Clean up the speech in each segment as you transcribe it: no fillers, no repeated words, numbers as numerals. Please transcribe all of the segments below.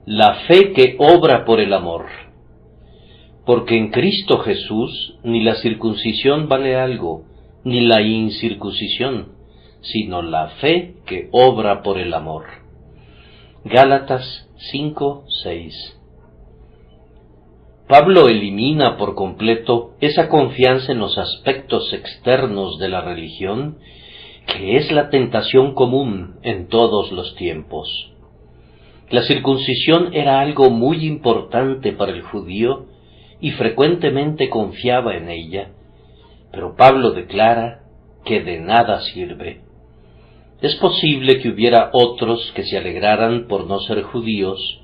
La fe que obra por el amor. Porque en Cristo Jesús ni la circuncisión vale algo, ni la incircuncisión, sino la fe que obra por el amor. Gálatas 5:6. Pablo elimina por completo esa confianza en los aspectos externos de la religión, que es la tentación común en todos los tiempos. La circuncisión era algo muy importante para el judío y frecuentemente confiaba en ella, pero Pablo declara que de nada sirve. Es posible que hubiera otros que se alegraran por no ser judíos,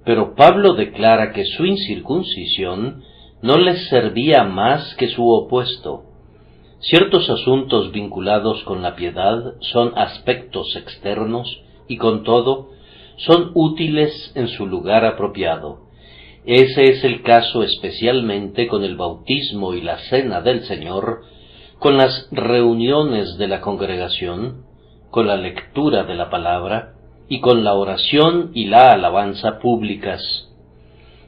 pero Pablo declara que su incircuncisión no les servía más que su opuesto. Ciertos asuntos vinculados con la piedad son aspectos externos y con todo son útiles en su lugar apropiado. Ese es el caso especialmente con el bautismo y la cena del Señor, con las reuniones de la congregación, con la lectura de la palabra y con la oración y la alabanza públicas.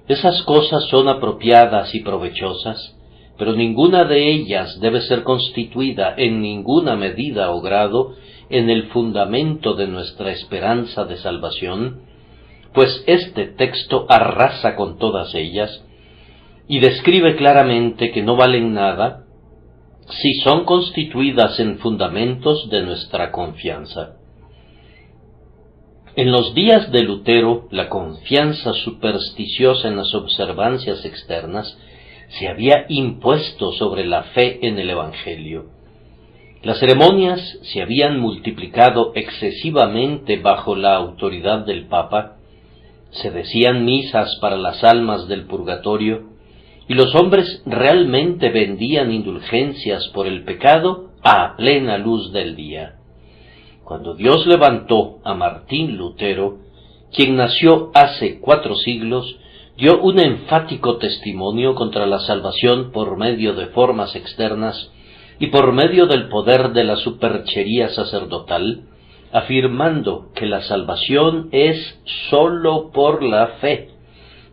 Esas cosas son apropiadas y provechosas, pero ninguna de ellas debe ser constituida en ninguna medida o grado en el fundamento de nuestra esperanza de salvación, pues este texto arrasa con todas ellas y describe claramente que no valen nada si son constituidas en fundamentos de nuestra confianza. En los días de Lutero, la confianza supersticiosa en las observancias externas se había impuesto sobre la fe en el Evangelio. Las ceremonias se habían multiplicado excesivamente bajo la autoridad del Papa, se decían misas para las almas del purgatorio, y los hombres realmente vendían indulgencias por el pecado a plena luz del día. Cuando Dios levantó a Martín Lutero, quien nació hace 4 siglos, dio un enfático testimonio contra la salvación por medio de formas externas y por medio del poder de la superchería sacerdotal, afirmando que la salvación es sólo por la fe,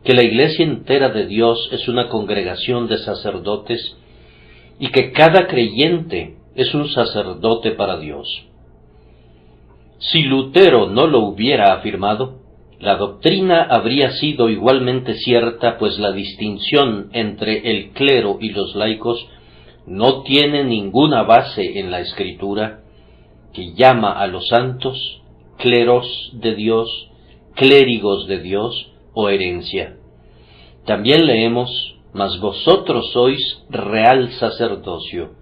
que la Iglesia entera de Dios es una congregación de sacerdotes y que cada creyente es un sacerdote para Dios. Si Lutero no lo hubiera afirmado, la doctrina habría sido igualmente cierta, pues la distinción entre el clero y los laicos no tiene ninguna base en la Escritura, que llama a los santos cleros de Dios, clérigos de Dios o herencia. También leemos: mas vosotros sois real sacerdocio.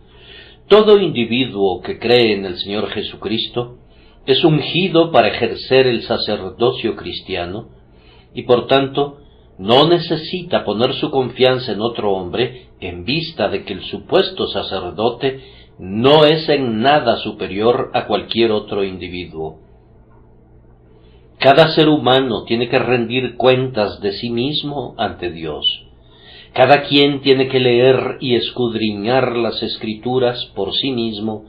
Todo individuo que cree en el Señor Jesucristo es ungido para ejercer el sacerdocio cristiano y por tanto no necesita poner su confianza en otro hombre en vista de que el supuesto sacerdote no es en nada superior a cualquier otro individuo. Cada ser humano tiene que rendir cuentas de sí mismo ante Dios. Cada quien tiene que leer y escudriñar las Escrituras por sí mismo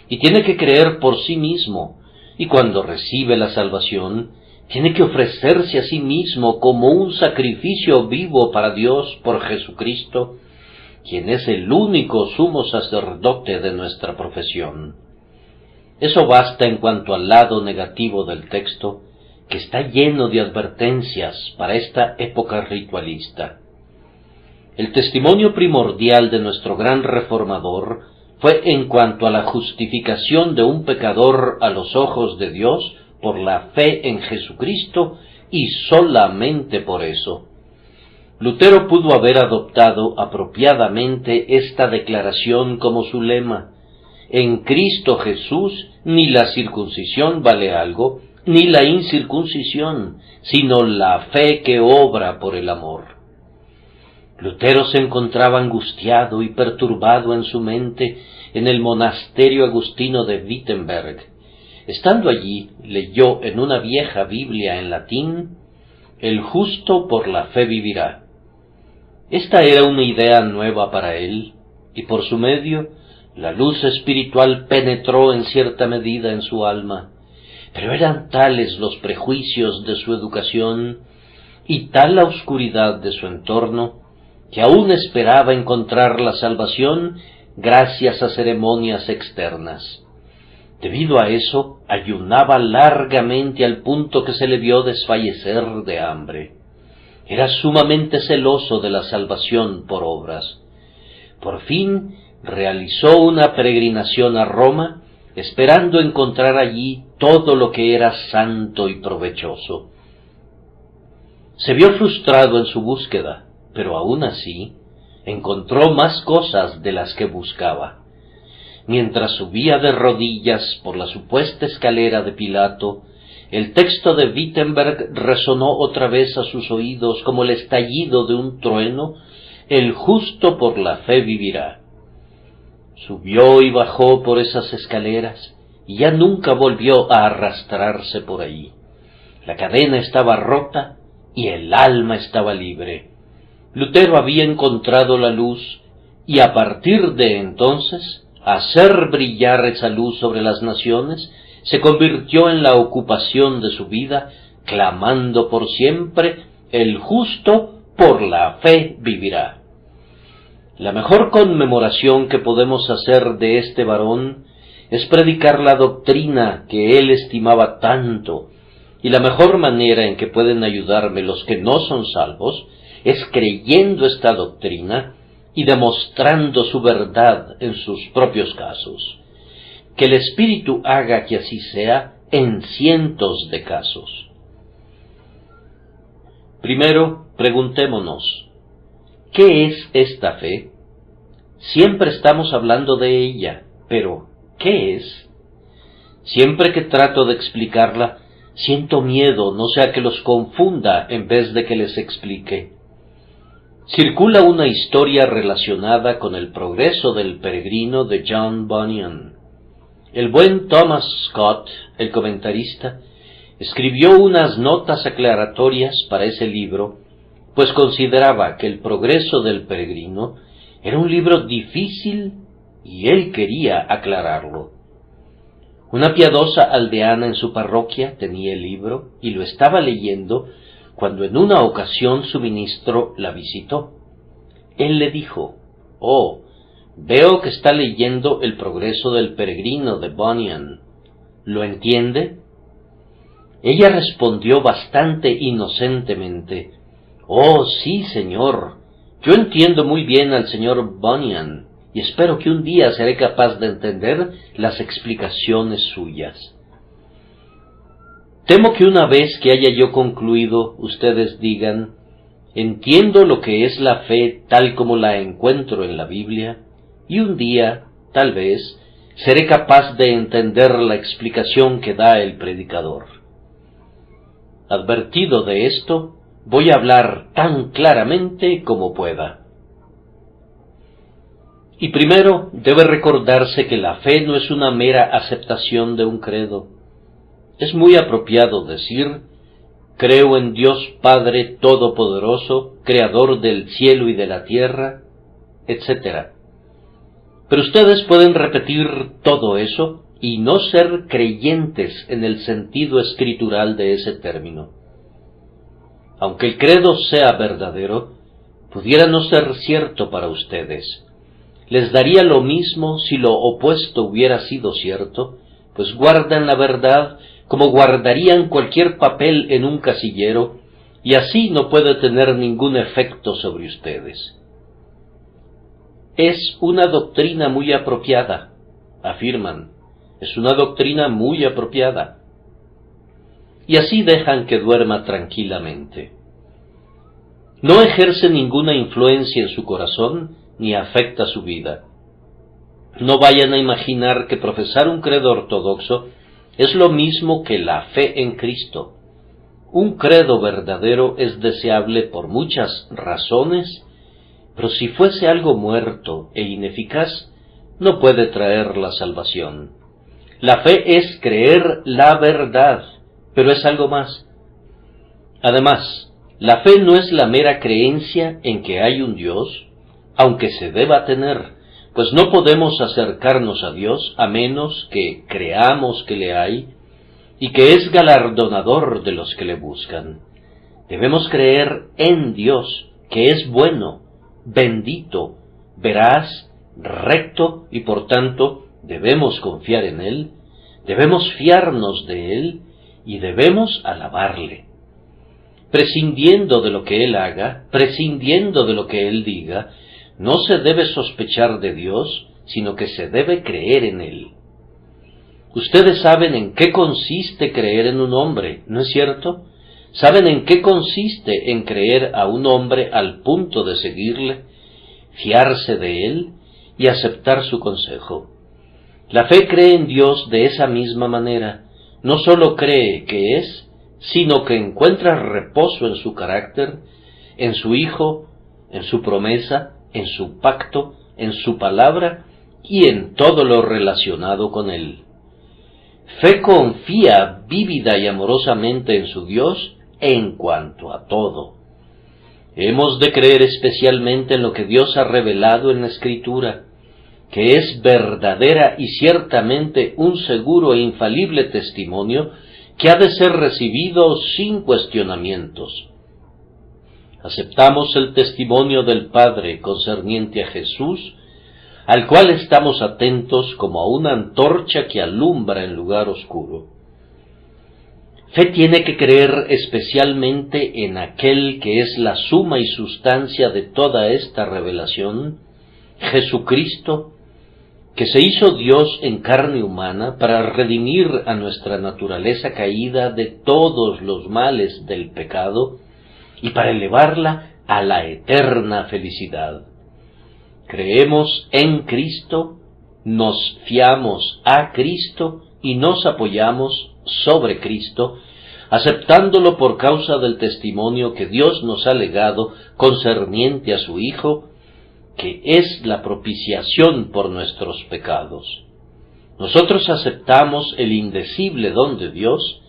y tiene que creer por sí mismo, y cuando recibe la salvación, tiene que ofrecerse a sí mismo como un sacrificio vivo para Dios por Jesucristo, quien es el único sumo sacerdote de nuestra profesión. Eso basta en cuanto al lado negativo del texto, que está lleno de advertencias para esta época ritualista. El testimonio primordial de nuestro gran reformador fue en cuanto a la justificación de un pecador a los ojos de Dios por la fe en Jesucristo y solamente por eso. Lutero pudo haber adoptado apropiadamente esta declaración como su lema: en Cristo Jesús ni la circuncisión vale algo, ni la incircuncisión, sino la fe que obra por el amor. Lutero se encontraba angustiado y perturbado en su mente en el monasterio agustino de Wittenberg. Estando allí, leyó en una vieja Biblia en latín: el justo por la fe vivirá. Esta era una idea nueva para él, y por su medio la luz espiritual penetró en cierta medida en su alma, pero eran tales los prejuicios de su educación y tal la oscuridad de su entorno, que aún esperaba encontrar la salvación gracias a ceremonias externas. Debido a eso, ayunaba largamente al punto que se le vio desfallecer de hambre. Era sumamente celoso de la salvación por obras. Por fin realizó una peregrinación a Roma, esperando encontrar allí todo lo que era santo y provechoso. Se vio frustrado en su búsqueda, pero aún así encontró más cosas de las que buscaba. Mientras subía de rodillas por la supuesta escalera de Pilato, el texto de Wittenberg resonó otra vez a sus oídos como el estallido de un trueno: el justo por la fe vivirá. Subió y bajó por esas escaleras, y ya nunca volvió a arrastrarse por ahí. La cadena estaba rota y el alma estaba libre. Lutero había encontrado la luz, y a partir de entonces, hacer brillar esa luz sobre las naciones se convirtió en la ocupación de su vida, clamando por siempre: el justo por la fe vivirá. La mejor conmemoración que podemos hacer de este varón es predicar la doctrina que él estimaba tanto, y la mejor manera en que pueden ayudarme los que no son salvos es creyendo esta doctrina y demostrando su verdad en sus propios casos. Que el Espíritu haga que así sea en cientos de casos. Primero, preguntémonos, ¿qué es esta fe? Siempre estamos hablando de ella, pero ¿qué es? Siempre que trato de explicarla, siento miedo, no sea que los confunda en vez de que les explique. Circula una historia relacionada con el progreso del peregrino de John Bunyan. El buen Thomas Scott, el comentarista, escribió unas notas aclaratorias para ese libro, pues consideraba que el progreso del peregrino era un libro difícil y él quería aclararlo. Una piadosa aldeana en su parroquia tenía el libro y lo estaba leyendo cuando en una ocasión su ministro la visitó. Él le dijo: «Oh, veo que está leyendo El progreso del peregrino de Bunyan. ¿Lo entiende?» Ella respondió bastante inocentemente: «Oh, sí, señor. Yo entiendo muy bien al señor Bunyan, y espero que un día seré capaz de entender las explicaciones suyas». Temo que una vez que haya yo concluido, ustedes digan: «Entiendo lo que es la fe tal como la encuentro en la Biblia, y un día, tal vez, seré capaz de entender la explicación que da el predicador». Advertido de esto, voy a hablar tan claramente como pueda. Y primero debe recordarse que la fe no es una mera aceptación de un credo. Es muy apropiado decir: «Creo en Dios Padre Todopoderoso, Creador del cielo y de la tierra», etc. Pero ustedes pueden repetir todo eso y no ser creyentes en el sentido escritural de ese término. Aunque el credo sea verdadero, pudiera no ser cierto para ustedes. Les daría lo mismo si lo opuesto hubiera sido cierto, pues guardan la verdad como guardarían cualquier papel en un casillero, y así no puede tener ningún efecto sobre ustedes. Es una doctrina muy apropiada, afirman. Es una doctrina muy apropiada. Y así dejan que duerma tranquilamente. No ejerce ninguna influencia en su corazón ni afecta su vida. No vayan a imaginar que profesar un credo ortodoxo es lo mismo que la fe en Cristo. Un credo verdadero es deseable por muchas razones, pero si fuese algo muerto e ineficaz, no puede traer la salvación. La fe es creer la verdad, pero es algo más. Además, la fe no es la mera creencia en que hay un Dios, aunque se deba tener, pues no podemos acercarnos a Dios a menos que creamos que le hay y que es galardonador de los que le buscan. Debemos creer en Dios, que es bueno, bendito, veraz, recto, y por tanto debemos confiar en Él, debemos fiarnos de Él y debemos alabarle. Prescindiendo de lo que Él haga, prescindiendo de lo que Él diga, no se debe sospechar de Dios, sino que se debe creer en Él. Ustedes saben en qué consiste creer en un hombre, ¿no es cierto? ¿Saben en qué consiste en creer a un hombre al punto de seguirle, fiarse de él y aceptar su consejo? La fe cree en Dios de esa misma manera. No sólo cree que es, sino que encuentra reposo en su carácter, en su Hijo, en su promesa, en su pacto, en su palabra y en todo lo relacionado con él. Fe confía vívida y amorosamente en su Dios en cuanto a todo. Hemos de creer especialmente en lo que Dios ha revelado en la Escritura, que es verdadera y ciertamente un seguro e infalible testimonio que ha de ser recibido sin cuestionamientos. Aceptamos el testimonio del Padre concerniente a Jesús, al cual estamos atentos como a una antorcha que alumbra en lugar oscuro. Fe tiene que creer especialmente en aquel que es la suma y sustancia de toda esta revelación, Jesucristo, que se hizo Dios en carne humana para redimir a nuestra naturaleza caída de todos los males del pecado y para elevarla a la eterna felicidad. Creemos en Cristo, nos fiamos a Cristo y nos apoyamos sobre Cristo, aceptándolo por causa del testimonio que Dios nos ha legado concerniente a su Hijo, que es la propiciación por nuestros pecados. Nosotros aceptamos el indecible don de Dios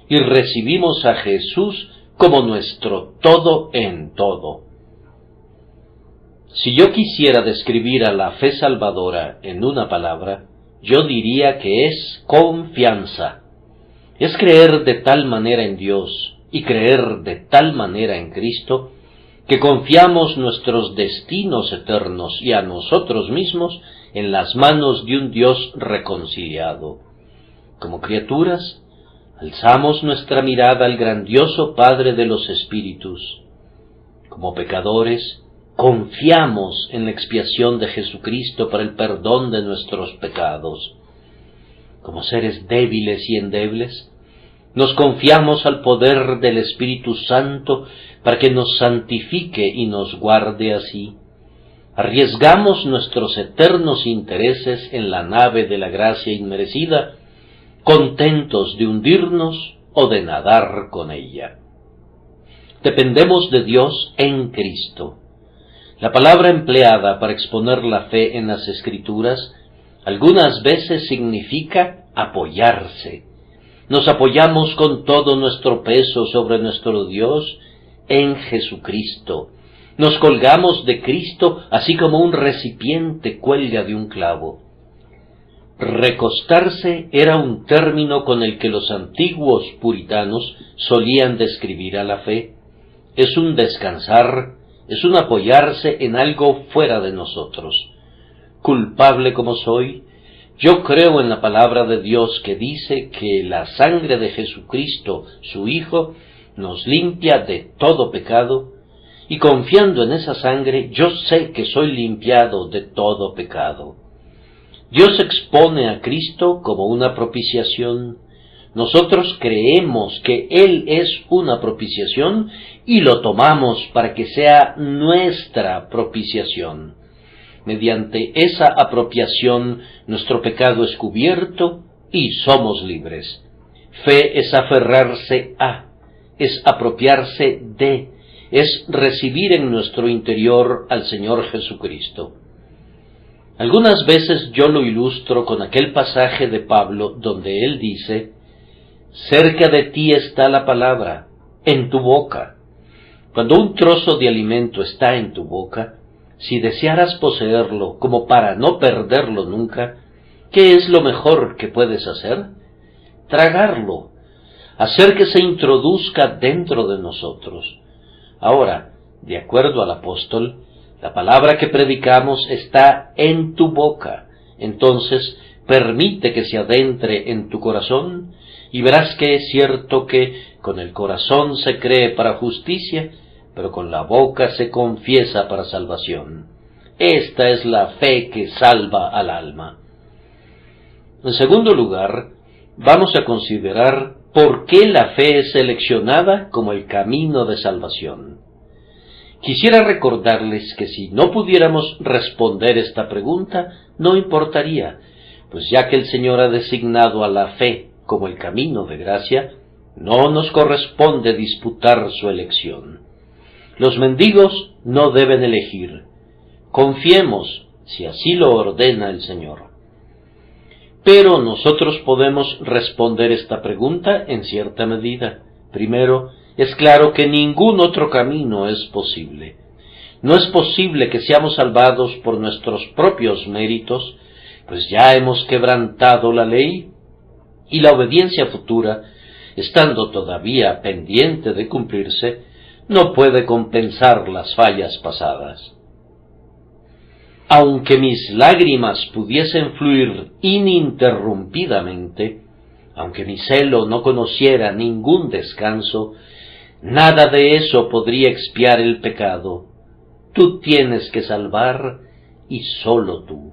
y recibimos a Jesús como nuestro todo en todo. Si yo quisiera describir a la fe salvadora en una palabra, yo diría que es confianza. Es creer de tal manera en Dios y creer de tal manera en Cristo que confiamos nuestros destinos eternos y a nosotros mismos en las manos de un Dios reconciliado. Como criaturas, alzamos nuestra mirada al grandioso Padre de los Espíritus. Como pecadores, confiamos en la expiación de Jesucristo para el perdón de nuestros pecados. Como seres débiles y endebles, nos confiamos al poder del Espíritu Santo para que nos santifique y nos guarde así. Arriesgamos nuestros eternos intereses en la nave de la gracia inmerecida, contentos de hundirnos o de nadar con ella. Dependemos de Dios en Cristo. La palabra empleada para exponer la fe en las Escrituras algunas veces significa apoyarse. Nos apoyamos con todo nuestro peso sobre nuestro Dios en Jesucristo. Nos colgamos de Cristo así como un recipiente cuelga de un clavo. Recostarse era un término con el que los antiguos puritanos solían describir a la fe. Es un descansar, es un apoyarse en algo fuera de nosotros. Culpable como soy, yo creo en la palabra de Dios que dice que la sangre de Jesucristo, su Hijo, nos limpia de todo pecado, y confiando en esa sangre, yo sé que soy limpiado de todo pecado. Dios expone a Cristo como una propiciación. Nosotros creemos que Él es una propiciación y lo tomamos para que sea nuestra propiciación. Mediante esa apropiación, nuestro pecado es cubierto y somos libres. Fe es aferrarse a, es apropiarse de, es recibir en nuestro interior al Señor Jesucristo. Algunas veces yo lo ilustro con aquel pasaje de Pablo donde él dice: cerca de ti está la palabra, en tu boca. Cuando un trozo de alimento está en tu boca, si desearas poseerlo como para no perderlo nunca, ¿qué es lo mejor que puedes hacer? Tragarlo. hacer que se introduzca dentro de nosotros. Ahora, de acuerdo al apóstol, la palabra que predicamos está en tu boca. Entonces, permite que se adentre en tu corazón y verás que es cierto que con el corazón se cree para justicia, pero con la boca se confiesa para salvación. Esta es la fe que salva al alma. En segundo lugar, vamos a considerar por qué la fe es seleccionada como el camino de salvación. Quisiera recordarles que si no pudiéramos responder esta pregunta, no importaría, pues ya que el Señor ha designado a la fe como el camino de gracia, no nos corresponde disputar su elección. Los mendigos no deben elegir. Confiemos, si así lo ordena el Señor. Pero nosotros podemos responder esta pregunta en cierta medida. Primero, es claro que ningún otro camino es posible. No es posible que seamos salvados por nuestros propios méritos, pues ya hemos quebrantado la ley, y la obediencia futura, estando todavía pendiente de cumplirse, no puede compensar las fallas pasadas. Aunque mis lágrimas pudiesen fluir ininterrumpidamente, aunque mi celo no conociera ningún descanso, nada de eso podría expiar el pecado. Tú tienes que salvar, y sólo tú.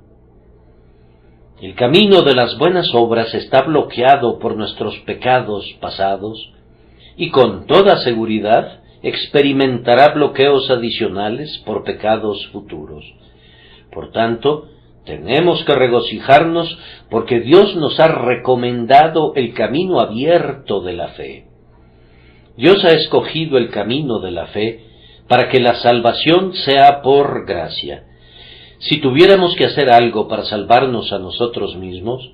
El camino de las buenas obras está bloqueado por nuestros pecados pasados, y con toda seguridad experimentará bloqueos adicionales por pecados futuros. Por tanto, tenemos que regocijarnos porque Dios nos ha recomendado el camino abierto de la fe. Dios ha escogido el camino de la fe para que la salvación sea por gracia. Si tuviéramos que hacer algo para salvarnos a nosotros mismos,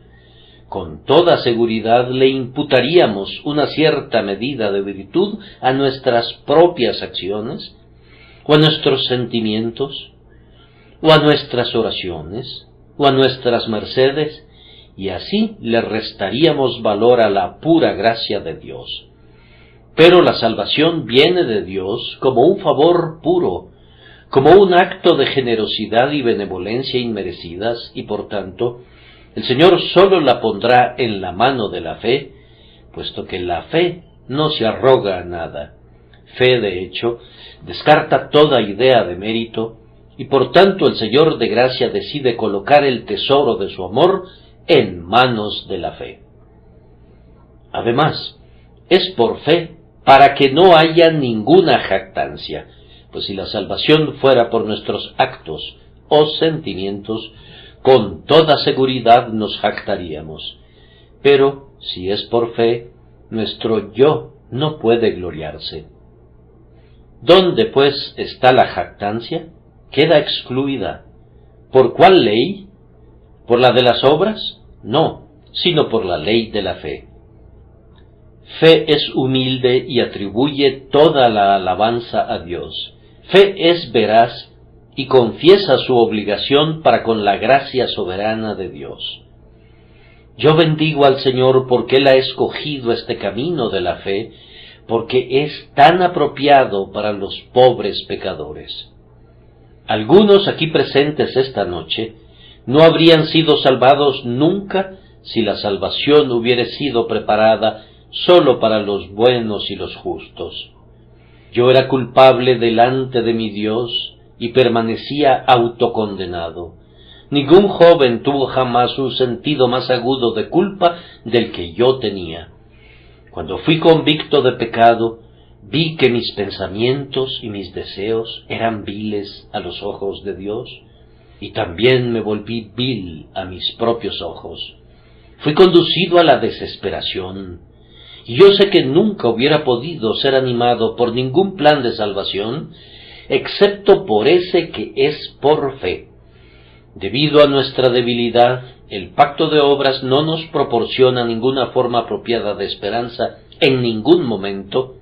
con toda seguridad le imputaríamos una cierta medida de virtud a nuestras propias acciones, o a nuestros sentimientos, o a nuestras oraciones, o a nuestras mercedes, y así le restaríamos valor a la pura gracia de Dios. Pero la salvación viene de Dios como un favor puro, como un acto de generosidad y benevolencia inmerecidas, y por tanto, el Señor sólo la pondrá en la mano de la fe, puesto que la fe no se arroga a nada. Fe, de hecho, descarta toda idea de mérito, y por tanto el Señor de gracia decide colocar el tesoro de su amor en manos de la fe. Además, es por fe para que no haya ninguna jactancia, pues si la salvación fuera por nuestros actos o sentimientos, con toda seguridad nos jactaríamos. Pero si es por fe, nuestro yo no puede gloriarse. ¿Dónde, pues, está la jactancia? Queda excluida. ¿Por cuál ley? ¿Por la de las obras? No, sino por la ley de la fe. Fe es humilde y atribuye toda la alabanza a Dios. Fe es veraz y confiesa su obligación para con la gracia soberana de Dios. Yo bendigo al Señor porque Él ha escogido este camino de la fe, porque es tan apropiado para los pobres pecadores. Algunos aquí presentes esta noche no habrían sido salvados nunca si la salvación hubiera sido preparada sólo para los buenos y los justos. Yo era culpable delante de mi Dios y permanecía autocondenado. Ningún joven tuvo jamás un sentido más agudo de culpa del que yo tenía. Cuando fui convicto de pecado, vi que mis pensamientos y mis deseos eran viles a los ojos de Dios, y también me volví vil a mis propios ojos. Fui conducido a la desesperación, y yo sé que nunca hubiera podido ser animado por ningún plan de salvación, excepto por ese que es por fe. Debido a nuestra debilidad, el pacto de obras no nos proporciona ninguna forma apropiada de esperanza en ningún momento,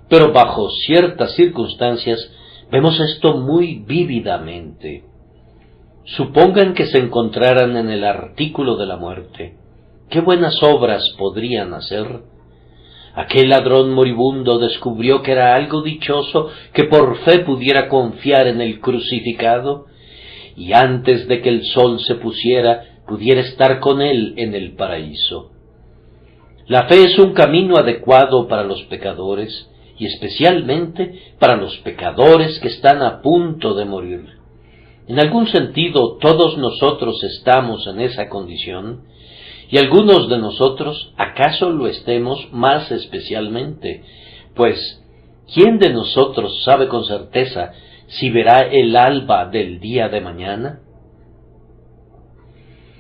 pero bajo ciertas circunstancias vemos esto muy vívidamente. Supongan que se encontraran en el artículo de la muerte. ¿Qué buenas obras podrían hacer? Aquel ladrón moribundo descubrió que era algo dichoso que por fe pudiera confiar en el crucificado, y antes de que el sol se pusiera, pudiera estar con él en el paraíso. La fe es un camino adecuado para los pecadores, y especialmente para los pecadores que están a punto de morir. En algún sentido, todos nosotros estamos en esa condición, y algunos de nosotros acaso lo estemos más especialmente, pues ¿quién de nosotros sabe con certeza si verá el alba del día de mañana?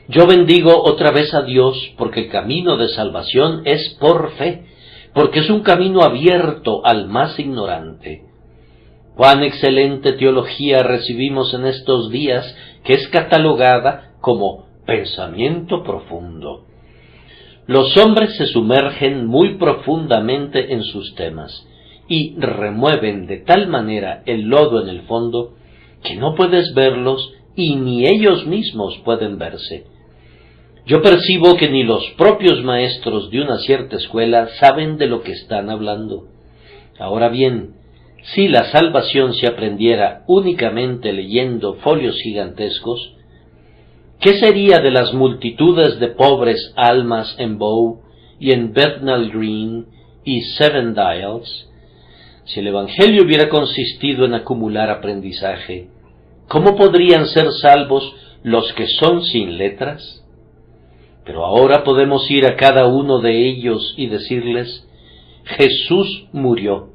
Yo bendigo otra vez a Dios porque el camino de salvación es por fe, porque es un camino abierto al más ignorante. Cuán excelente teología recibimos en estos días, que es catalogada como pensamiento profundo. Los hombres se sumergen muy profundamente en sus temas y remueven de tal manera el lodo en el fondo que no puedes verlos y ni ellos mismos pueden verse. Yo percibo que ni los propios maestros de una cierta escuela saben de lo que están hablando. Ahora bien, si la salvación se aprendiera únicamente leyendo folios gigantescos, ¿qué sería de las multitudes de pobres almas en Bow y en Bethnal Green y Seven Dials? Si el Evangelio hubiera consistido en acumular aprendizaje, ¿cómo podrían ser salvos los que son sin letras? Pero ahora podemos ir a cada uno de ellos y decirles: Jesús murió.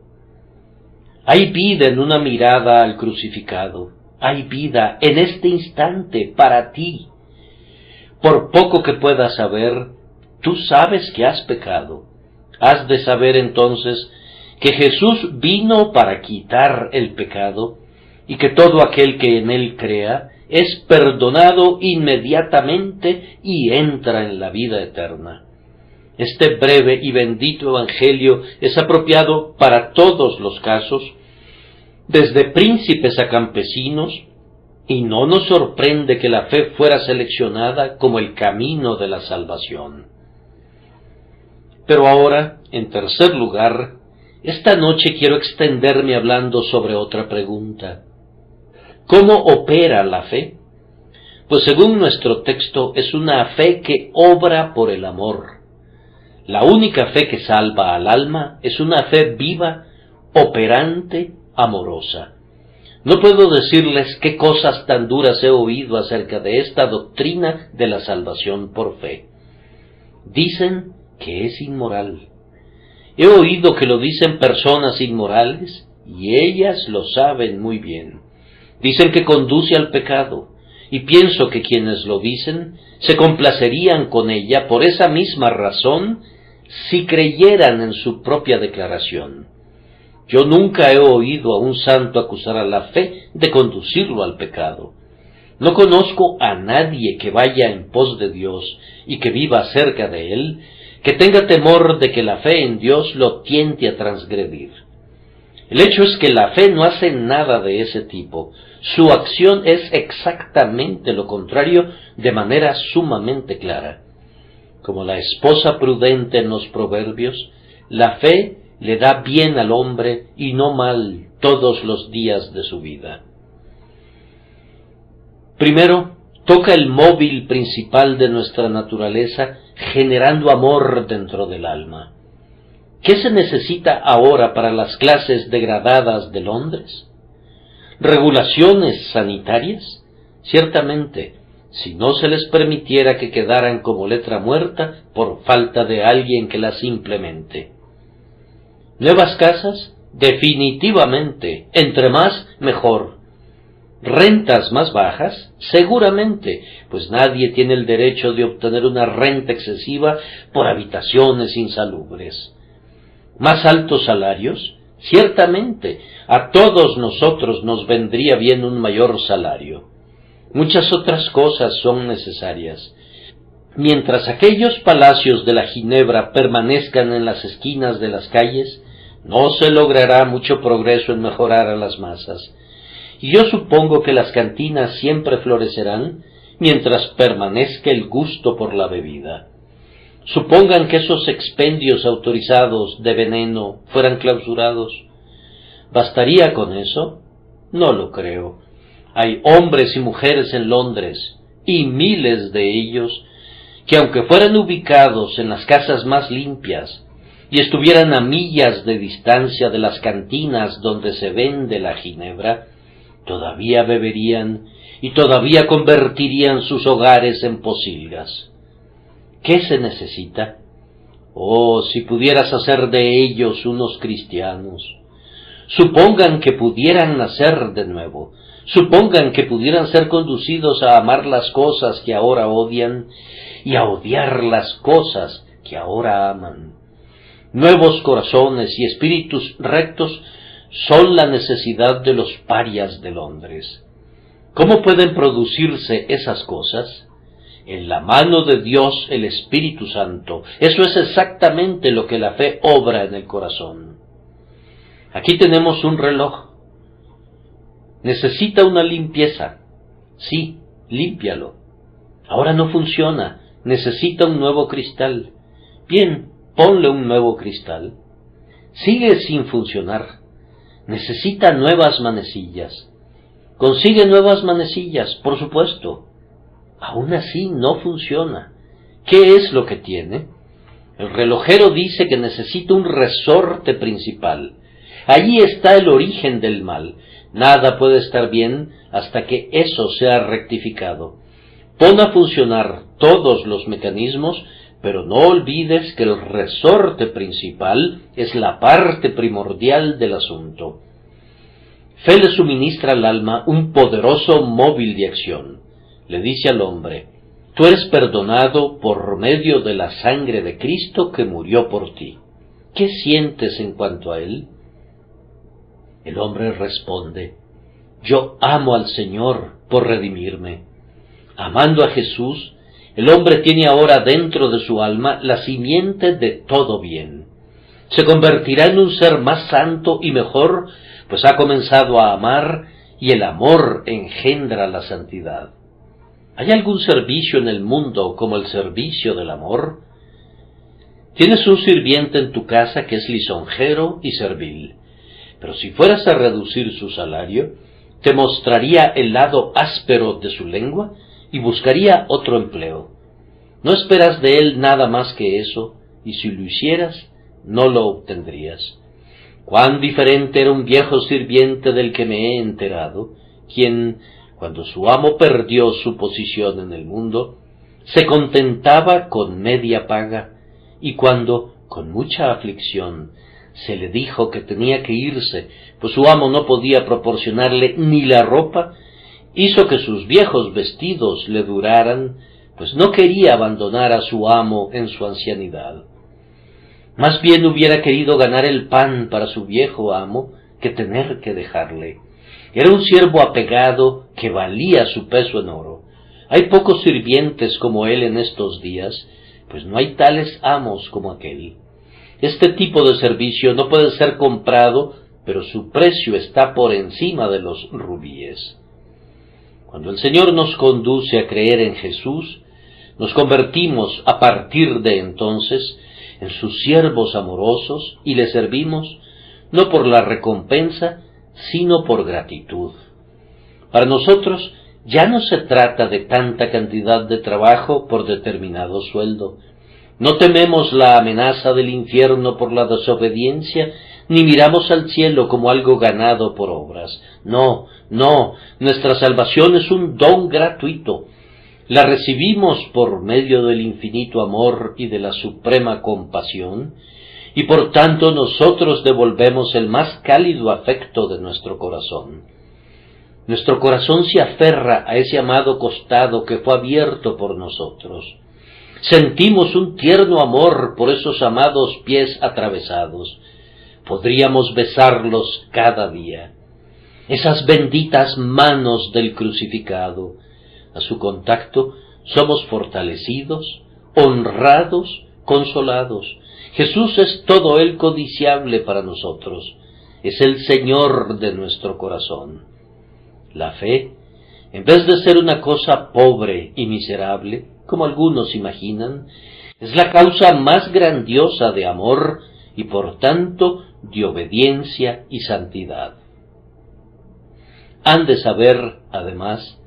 Hay vida en una mirada al crucificado. Hay vida en este instante para ti. Por poco que puedas saber, tú sabes que has pecado. Has de saber entonces que Jesús vino para quitar el pecado y que todo aquel que en él crea es perdonado inmediatamente y entra en la vida eterna. Este breve y bendito evangelio es apropiado para todos los casos, desde príncipes a campesinos, y no nos sorprende que la fe fuera seleccionada como el camino de la salvación. Pero ahora, en tercer lugar, esta noche quiero extenderme hablando sobre otra pregunta. ¿Cómo opera la fe? Pues según nuestro texto es una fe que obra por el amor. La única fe que salva al alma es una fe viva, operante, amorosa. No puedo decirles qué cosas tan duras he oído acerca de esta doctrina de la salvación por fe. Dicen que es inmoral. He oído que lo dicen personas inmorales y ellas lo saben muy bien. Dicen que conduce al pecado, y pienso que quienes lo dicen se complacerían con ella por esa misma razón si creyeran en su propia declaración. Yo nunca he oído a un santo acusar a la fe de conducirlo al pecado. No conozco a nadie que vaya en pos de Dios y que viva cerca de él, que tenga temor de que la fe en Dios lo tiente a transgredir. El hecho es que la fe no hace nada de ese tipo. Su acción es exactamente lo contrario, de manera sumamente clara. Como la esposa prudente en los proverbios, la fe le da bien al hombre y no mal todos los días de su vida. Primero, toca el móvil principal de nuestra naturaleza, generando amor dentro del alma. ¿Qué se necesita ahora para las clases degradadas de Londres? ¿Regulaciones sanitarias? Ciertamente, si no se les permitiera que quedaran como letra muerta por falta de alguien que las implemente. ¿Nuevas casas? Definitivamente, entre más, mejor. ¿Rentas más bajas? Seguramente, pues nadie tiene el derecho de obtener una renta excesiva por habitaciones insalubres. ¿Más altos salarios? Ciertamente, a todos nosotros nos vendría bien un mayor salario. Muchas otras cosas son necesarias. Mientras aquellos palacios de la Ginebra permanezcan en las esquinas de las calles, no se logrará mucho progreso en mejorar a las masas. Y yo supongo que las cantinas siempre florecerán mientras permanezca el gusto por la bebida. Supongan que esos expendios autorizados de veneno fueran clausurados. ¿Bastaría con eso? No lo creo. Hay hombres y mujeres en Londres, y miles de ellos, que aunque fueran ubicados en las casas más limpias y estuvieran a millas de distancia de las cantinas donde se vende la ginebra, todavía beberían y todavía convertirían sus hogares en pocilgas. ¿Qué se necesita? Oh, si pudieras hacer de ellos unos cristianos. Supongan que pudieran nacer de nuevo. Supongan que pudieran ser conducidos a amar las cosas que ahora odian y a odiar las cosas que ahora aman. Nuevos corazones y espíritus rectos son la necesidad de los parias de Londres. ¿Cómo pueden producirse esas cosas? En la mano de Dios, el Espíritu Santo. Eso es exactamente lo que la fe obra en el corazón. Aquí tenemos un reloj. Necesita una limpieza. Sí, límpialo. Ahora no funciona. Necesita un nuevo cristal. Bien, ponle un nuevo cristal. Sigue sin funcionar. Necesita nuevas manecillas. Consigue nuevas manecillas, por supuesto. Aún así no funciona. ¿Qué es lo que tiene? El relojero dice que necesita un resorte principal. Allí está el origen del mal. Nada puede estar bien hasta que eso sea rectificado. Pon a funcionar todos los mecanismos, pero no olvides que el resorte principal es la parte primordial del asunto. Fe le suministra al alma un poderoso móvil de acción. Le dice al hombre: tú eres perdonado por medio de la sangre de Cristo que murió por ti. ¿Qué sientes en cuanto a él? El hombre responde: yo amo al Señor por redimirme. Amando a Jesús, el hombre tiene ahora dentro de su alma la simiente de todo bien. Se convertirá en un ser más santo y mejor, pues ha comenzado a amar, y el amor engendra la santidad. ¿Hay algún servicio en el mundo como el servicio del amor? Tienes un sirviente en tu casa que es lisonjero y servil, pero si fueras a reducir su salario, te mostraría el lado áspero de su lengua y buscaría otro empleo. No esperas de él nada más que eso, y si lo hicieras, no lo obtendrías. Cuán diferente era un viejo sirviente del que me he enterado, quien, cuando su amo perdió su posición en el mundo, se contentaba con media paga, y cuando, con mucha aflicción, se le dijo que tenía que irse, pues su amo no podía proporcionarle ni la ropa, hizo que sus viejos vestidos le duraran, pues no quería abandonar a su amo en su ancianidad. Más bien hubiera querido ganar el pan para su viejo amo que tener que dejarle. Era un siervo apegado que valía su peso en oro. Hay pocos sirvientes como él en estos días, pues no hay tales amos como aquel. Este tipo de servicio no puede ser comprado, pero su precio está por encima de los rubíes. Cuando el Señor nos conduce a creer en Jesús, nos convertimos a partir de entonces en sus siervos amorosos y le servimos no por la recompensa, sino por gratitud. Para nosotros ya no se trata de tanta cantidad de trabajo por determinado sueldo. No tememos la amenaza del infierno por la desobediencia, ni miramos al cielo como algo ganado por obras. No, nuestra salvación es un don gratuito. La recibimos por medio del infinito amor y de la suprema compasión, y por tanto nosotros devolvemos el más cálido afecto de nuestro corazón. Nuestro corazón se aferra a ese amado costado que fue abierto por nosotros. Sentimos un tierno amor por esos amados pies atravesados. Podríamos besarlos cada día. Esas benditas manos del crucificado. A su contacto somos fortalecidos, honrados, consolados. Jesús es todo él codiciable para nosotros. Es el Señor de nuestro corazón. La fe, en vez de ser una cosa pobre y miserable, como algunos imaginan, Es la causa más grandiosa de amor y por tanto de obediencia y santidad. Han de saber, además,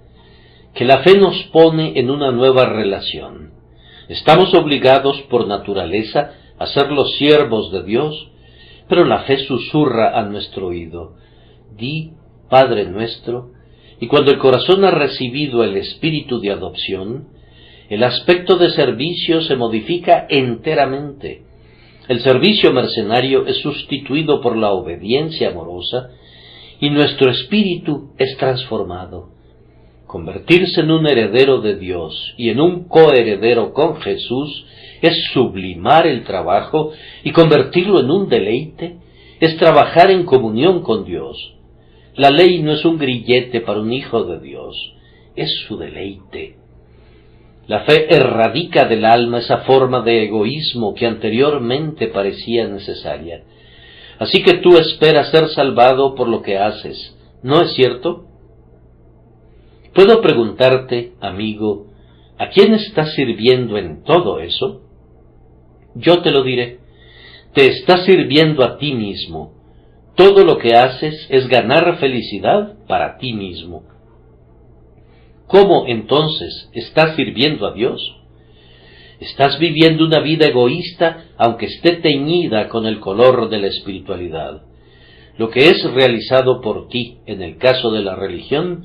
que la fe nos pone en una nueva relación. Estamos obligados por naturaleza a ser los siervos de Dios, pero la fe susurra a nuestro oído: di, Padre nuestro, y cuando el corazón ha recibido el espíritu de adopción, el aspecto de servicio se modifica enteramente. El servicio mercenario es sustituido por la obediencia amorosa y nuestro espíritu es transformado. Convertirse en un heredero de Dios y en un coheredero con Jesús es sublimar el trabajo y convertirlo en un deleite, es trabajar en comunión con Dios. La ley no es un grillete para un hijo de Dios, es su deleite. La fe erradica del alma esa forma de egoísmo que anteriormente parecía necesaria. Así que tú esperas ser salvado por lo que haces, ¿no es cierto? ¿Puedo preguntarte, amigo, a quién estás sirviendo en todo eso? Yo te lo diré, te estás sirviendo a ti mismo. Todo lo que haces es ganar felicidad para ti mismo. ¿Cómo entonces estás sirviendo a Dios? Estás viviendo una vida egoísta, aunque esté teñida con el color de la espiritualidad. Lo que es realizado por ti, en el caso de la religión,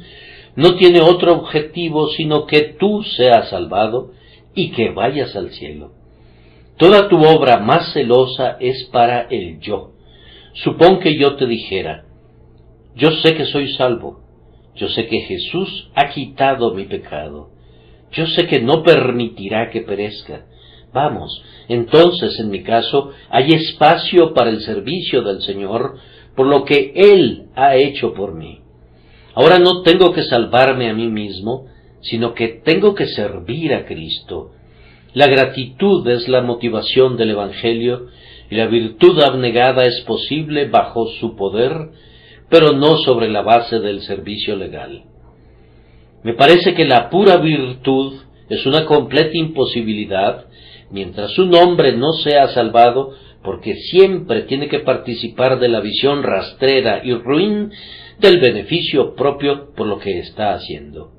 no tiene otro objetivo sino que tú seas salvado y que vayas al cielo. Toda tu obra más celosa es para el yo. Supón que yo te dijera: yo sé que soy salvo, yo sé que Jesús ha quitado mi pecado, yo sé que no permitirá que perezca. Vamos, entonces en mi caso hay espacio para el servicio del Señor por lo que Él ha hecho por mí. Ahora no tengo que salvarme a mí mismo, sino que tengo que servir a Cristo. La gratitud es la motivación del Evangelio y la virtud abnegada es posible bajo su poder, pero no sobre la base del servicio legal. Me parece que la pura virtud es una completa imposibilidad mientras un hombre no sea salvado, porque siempre tiene que participar de la visión rastrera y ruin del beneficio propio por lo que está haciendo.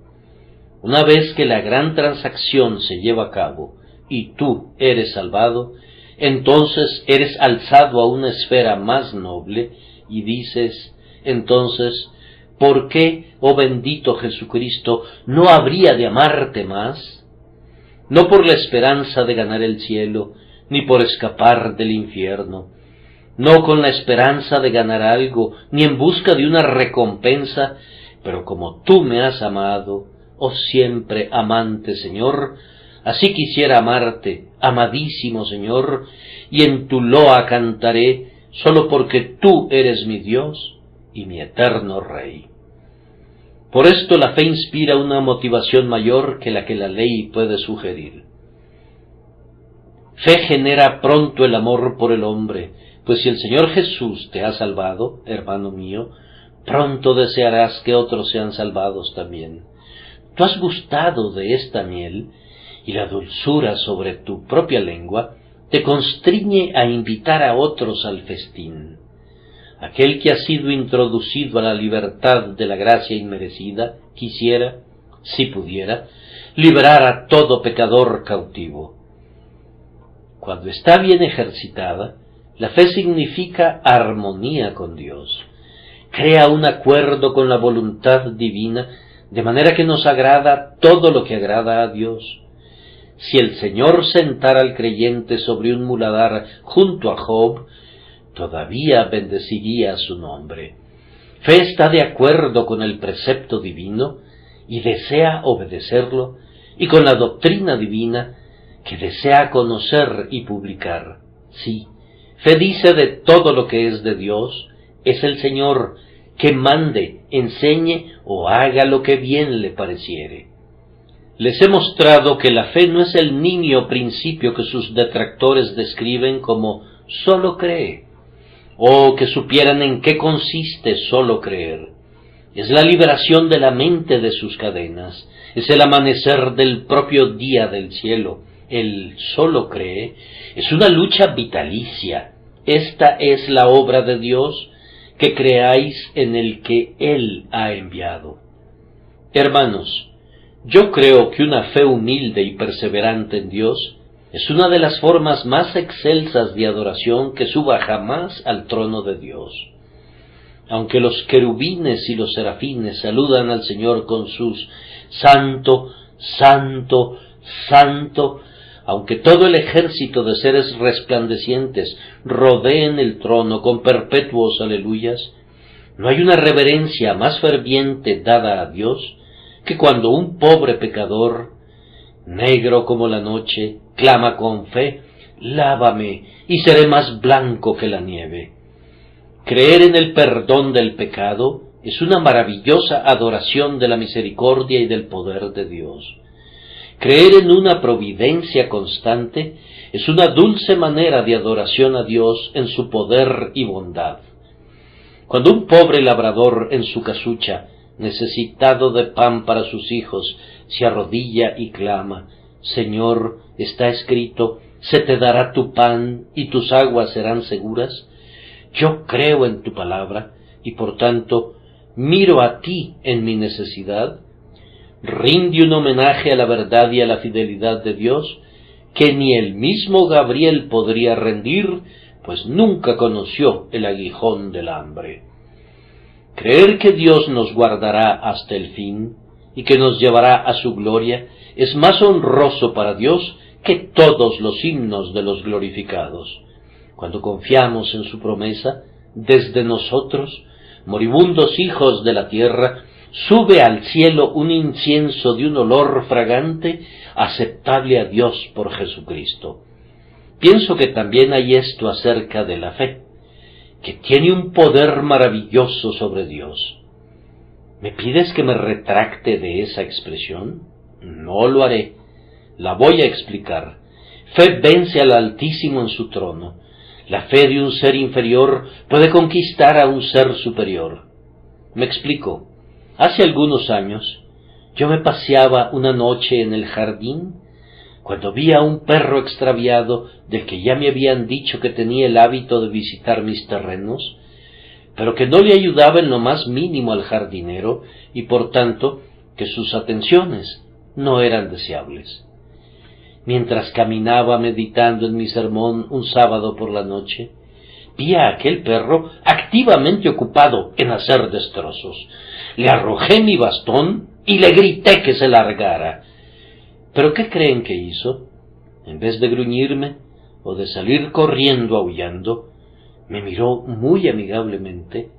Una vez que la gran transacción se lleva a cabo y tú eres salvado, entonces eres alzado a una esfera más noble y dices, entonces, ¿por qué, oh bendito Jesucristo, no habría de amarte más? No por la esperanza de ganar el cielo, ni por escapar del infierno, no con la esperanza de ganar algo, ni en busca de una recompensa, pero como tú me has amado, oh siempre amante Señor, así quisiera amarte, amadísimo Señor, y en tu loa cantaré, solo porque tú eres mi Dios y mi eterno Rey. Por esto la fe inspira una motivación mayor que la ley puede sugerir. Fe genera pronto el amor por el hombre, pues si el Señor Jesús te ha salvado, hermano mío, pronto desearás que otros sean salvados también. Tú has gustado de esta miel, y la dulzura sobre tu propia lengua te constriñe a invitar a otros al festín. Aquel que ha sido introducido a la libertad de la gracia inmerecida, quisiera, si pudiera, liberar a todo pecador cautivo. Cuando está bien ejercitada, la fe significa armonía con Dios. Crea un acuerdo con la voluntad divina, de manera que nos agrada todo lo que agrada a Dios. Si el Señor sentara al creyente sobre un muladar junto a Job, todavía bendeciría su nombre. Fe está de acuerdo con el precepto divino y desea obedecerlo, y con la doctrina divina que desea conocer y publicar. Sí, fe dice de todo lo que es de Dios, es el Señor que mande, enseñe o haga lo que bien le pareciere. Les he mostrado que la fe no es el nimio principio que sus detractores describen como solo cree, o que supieran en qué consiste solo creer. Es la liberación de la mente de sus cadenas, es el amanecer del propio día del cielo, él solo cree, es una lucha vitalicia. Esta es la obra de Dios, que creáis en el que Él ha enviado. Hermanos, yo creo que una fe humilde y perseverante en Dios es una de las formas más excelsas de adoración que suba jamás al trono de Dios. Aunque los querubines y los serafines saludan al Señor con sus Santo, Santo, Santo, aunque todo el ejército de seres resplandecientes rodeen el trono con perpetuos aleluyas, no hay una reverencia más ferviente dada a Dios que cuando un pobre pecador, negro como la noche, clama con fe: lávame y seré más blanco que la nieve. Creer en el perdón del pecado es una maravillosa adoración de la misericordia y del poder de Dios. Creer en una providencia constante es una dulce manera de adoración a Dios en su poder y bondad. Cuando un pobre labrador en su casucha, necesitado de pan para sus hijos, se arrodilla y clama: Señor, está escrito, se te dará tu pan y tus aguas serán seguras, yo creo en tu palabra y por tanto miro a ti en mi necesidad, rinde un homenaje a la verdad y a la fidelidad de Dios que ni el mismo Gabriel podría rendir, pues nunca conoció el aguijón del hambre. Creer que Dios nos guardará hasta el fin y que nos llevará a su gloria es más honroso para Dios que todos los himnos de los glorificados. Cuando confiamos en su promesa, desde nosotros, moribundos hijos de la tierra, sube al cielo un incienso de un olor fragante, aceptable a Dios por Jesucristo. Pienso que también hay esto acerca de la fe, que tiene un poder maravilloso sobre Dios. ¿Me pides que me retracte de esa expresión? No lo haré. La voy a explicar. Fe vence al Altísimo en su trono. La fe de un ser inferior puede conquistar a un ser superior. Me explico. Hace algunos años, yo me paseaba una noche en el jardín cuando vi a un perro extraviado del que ya me habían dicho que tenía el hábito de visitar mis terrenos, pero que no le ayudaba en lo más mínimo al jardinero y por tanto que sus atenciones no eran deseables. Mientras caminaba meditando en mi sermón un sábado por la noche, vi a aquel perro activamente ocupado en hacer destrozos. Le arrojé mi bastón y le grité que se largara. ¿Pero qué creen que hizo? En vez de gruñirme o de salir corriendo aullando, me miró muy amigablemente,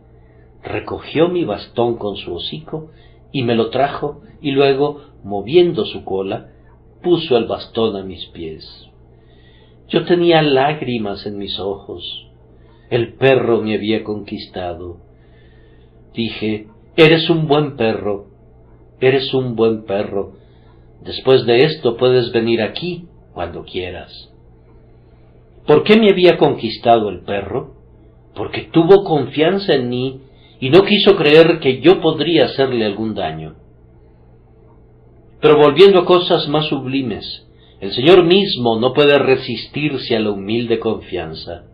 recogió mi bastón con su hocico y me lo trajo y luego, moviendo su cola, puso el bastón a mis pies. Yo tenía lágrimas en mis ojos. El perro me había conquistado. Dije: eres un buen perro, eres un buen perro. Después de esto puedes venir aquí cuando quieras. ¿Por qué me había conquistado el perro? Porque tuvo confianza en mí y no quiso creer que yo podría hacerle algún daño. Pero volviendo a cosas más sublimes, el Señor mismo no puede resistirse a la humilde confianza.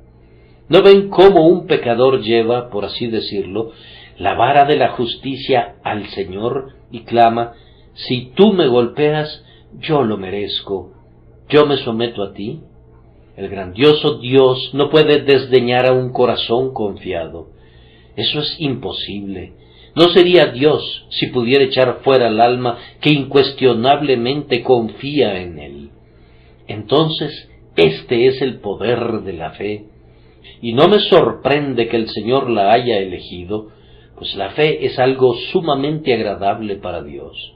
¿No ven cómo un pecador lleva, por así decirlo, la vara de la justicia al Señor y clama: si tú me golpeas, yo lo merezco, yo me someto a ti? El grandioso Dios no puede desdeñar a un corazón confiado. Eso es imposible. No sería Dios si pudiera echar fuera al alma que incuestionablemente confía en Él. Entonces, este es el poder de la fe. Y no me sorprende que el Señor la haya elegido, pues la fe es algo sumamente agradable para Dios.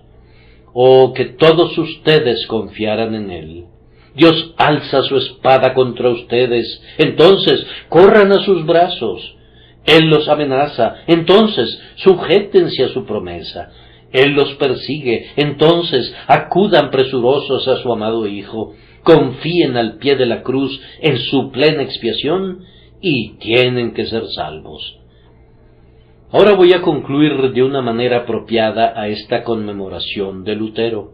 Oh, que todos ustedes confiaran en Él. Dios alza su espada contra ustedes, entonces corran a sus brazos. Él los amenaza, entonces sujétense a su promesa. Él los persigue, entonces acudan presurosos a su amado Hijo. Confíen al pie de la cruz en su plena expiación y tienen que ser salvos. Ahora voy a concluir de una manera apropiada a esta conmemoración de Lutero.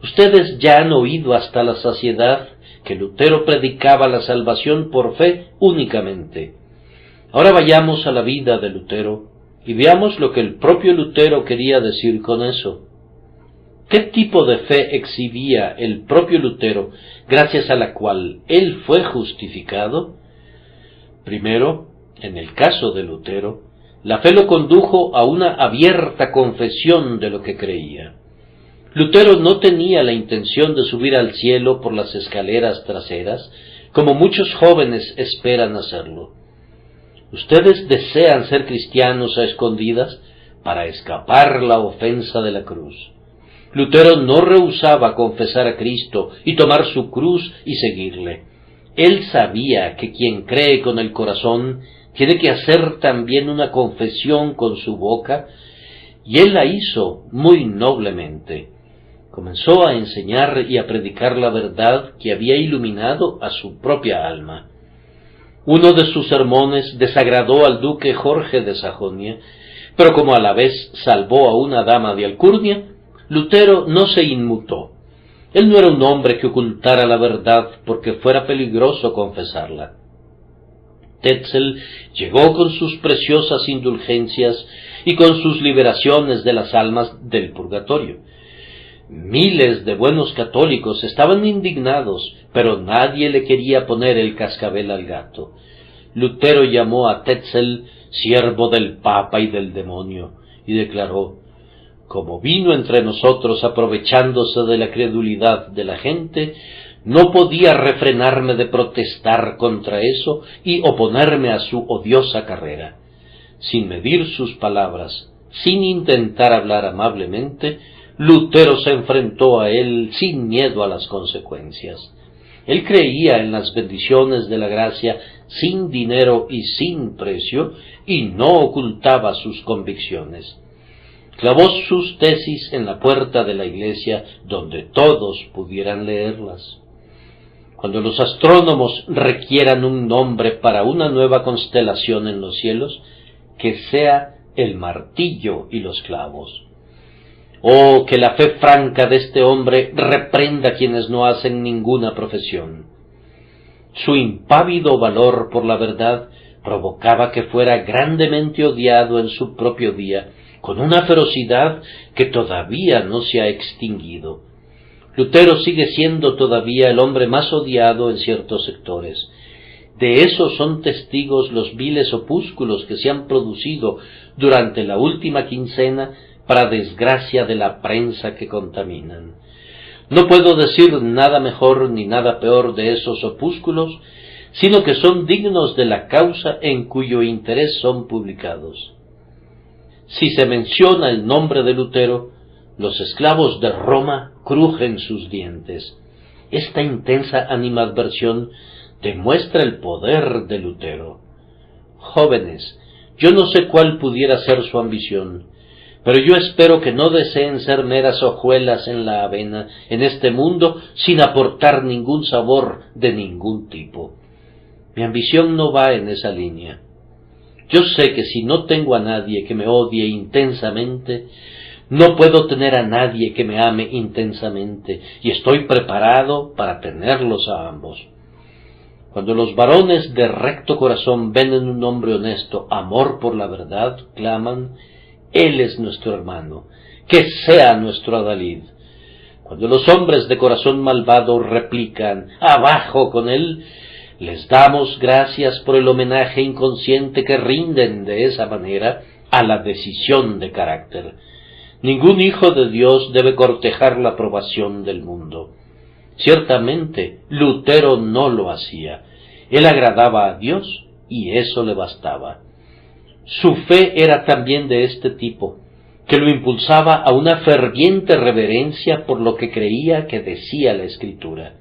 Ustedes ya han oído hasta la saciedad que Lutero predicaba la salvación por fe únicamente. Ahora vayamos a la vida de Lutero y veamos lo que el propio Lutero quería decir con eso. ¿Qué tipo de fe exhibía el propio Lutero, gracias a la cual él fue justificado? Primero, en el caso de Lutero, la fe lo condujo a una abierta confesión de lo que creía. Lutero no tenía la intención de subir al cielo por las escaleras traseras, como muchos jóvenes esperan hacerlo. Ustedes desean ser cristianos a escondidas para escapar la ofensa de la cruz. Lutero no rehusaba confesar a Cristo y tomar su cruz y seguirle. Él sabía que quien cree con el corazón tiene que hacer también una confesión con su boca, y él la hizo muy noblemente. Comenzó a enseñar y a predicar la verdad que había iluminado a su propia alma. Uno de sus sermones desagradó al duque Jorge de Sajonia, pero como a la vez salvó a una dama de Alcurnia, Lutero no se inmutó. Él no era un hombre que ocultara la verdad porque fuera peligroso confesarla. Tetzel llegó con sus preciosas indulgencias y con sus liberaciones de las almas del purgatorio. Miles de buenos católicos estaban indignados, pero nadie le quería poner el cascabel al gato. Lutero llamó a Tetzel siervo del Papa y del demonio, y declaró: como vino entre nosotros aprovechándose de la credulidad de la gente, no podía refrenarme de protestar contra eso y oponerme a su odiosa carrera. Sin medir sus palabras, sin intentar hablar amablemente, Lutero se enfrentó a él sin miedo a las consecuencias. Él creía en las bendiciones de la gracia sin dinero y sin precio, y no ocultaba sus convicciones. Clavó sus tesis en la puerta de la iglesia donde todos pudieran leerlas. Cuando los astrónomos requieran un nombre para una nueva constelación en los cielos, que sea el martillo y los clavos. Oh, que la fe franca de este hombre reprenda a quienes no hacen ninguna profesión. Su impávido valor por la verdad provocaba que fuera grandemente odiado en su propio día, con una ferocidad que todavía no se ha extinguido. Lutero sigue siendo todavía el hombre más odiado en ciertos sectores. De eso son testigos los viles opúsculos que se han producido durante la última quincena, para desgracia de la prensa que contaminan. No puedo decir nada mejor ni nada peor de esos opúsculos, sino que son dignos de la causa en cuyo interés son publicados. Si se menciona el nombre de Lutero, los esclavos de Roma crujen sus dientes. Esta intensa animadversión demuestra el poder de Lutero. Jóvenes, yo no sé cuál pudiera ser su ambición, pero yo espero que no deseen ser meras hojuelas en la avena en este mundo sin aportar ningún sabor de ningún tipo. Mi ambición no va en esa línea. Yo sé que si no tengo a nadie que me odie intensamente, no puedo tener a nadie que me ame intensamente, y estoy preparado para tenerlos a ambos. Cuando los varones de recto corazón ven en un hombre honesto amor por la verdad, claman: Él es nuestro hermano, que sea nuestro adalid. Cuando los hombres de corazón malvado replican: abajo con él, les damos gracias por el homenaje inconsciente que rinden de esa manera a la decisión de carácter. Ningún hijo de Dios debe cortejar la aprobación del mundo. Ciertamente, Lutero no lo hacía. Él agradaba a Dios y eso le bastaba. Su fe era también de este tipo, que lo impulsaba a una ferviente reverencia por lo que creía que decía la Escritura.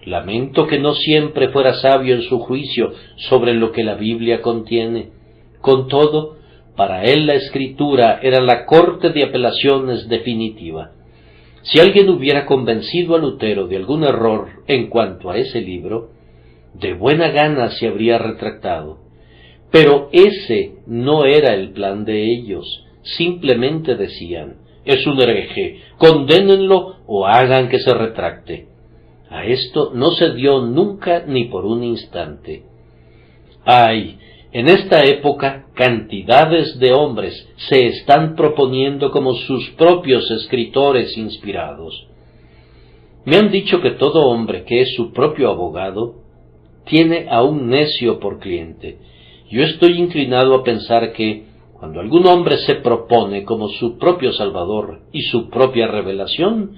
Lamento que no siempre fuera sabio en su juicio sobre lo que la Biblia contiene. Con todo, para él la Escritura era la corte de apelaciones definitiva. Si alguien hubiera convencido a Lutero de algún error en cuanto a ese libro, de buena gana se habría retractado. Pero ese no era el plan de ellos. Simplemente decían: es un hereje, condénenlo o hagan que se retracte. A esto no se dio nunca ni por un instante. ¡Ay! En esta época, cantidades de hombres se están proponiendo como sus propios escritores inspirados. Me han dicho que todo hombre que es su propio abogado tiene a un necio por cliente. Yo estoy inclinado a pensar que, cuando algún hombre se propone como su propio salvador y su propia revelación,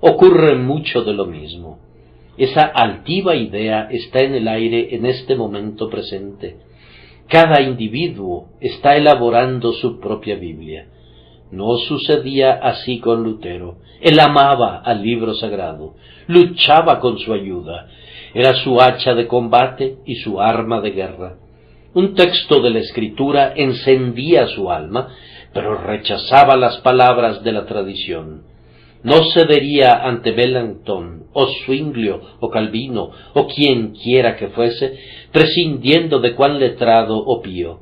ocurre mucho de lo mismo. Esa altiva idea está en el aire en este momento presente. Cada individuo está elaborando su propia Biblia. No sucedía así con Lutero. Él amaba al libro sagrado, luchaba con su ayuda, era su hacha de combate y su arma de guerra. Un texto de la Escritura encendía su alma, pero rechazaba las palabras de la tradición. No cedería ante Melanchthon, o Zwinglio, o Calvino, o quien quiera que fuese, prescindiendo de cuán letrado o pío.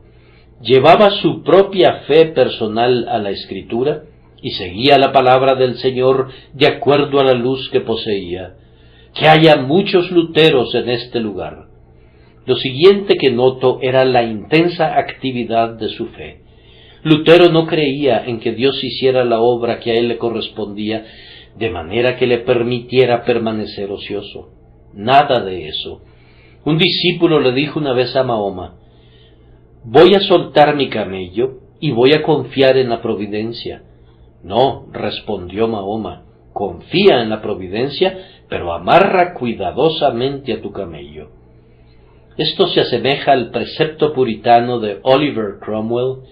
Llevaba su propia fe personal a la Escritura y seguía la palabra del Señor de acuerdo a la luz que poseía. Que haya muchos luteros en este lugar. Lo siguiente que noto era la intensa actividad de su fe. Lutero no creía en que Dios hiciera la obra que a él le correspondía, de manera que le permitiera permanecer ocioso. Nada de eso. Un discípulo le dijo una vez a Mahoma: «Voy a soltar mi camello y voy a confiar en la providencia». «No», respondió Mahoma, «confía en la providencia, pero amarra cuidadosamente a tu camello». Esto se asemeja al precepto puritano de Oliver Cromwell: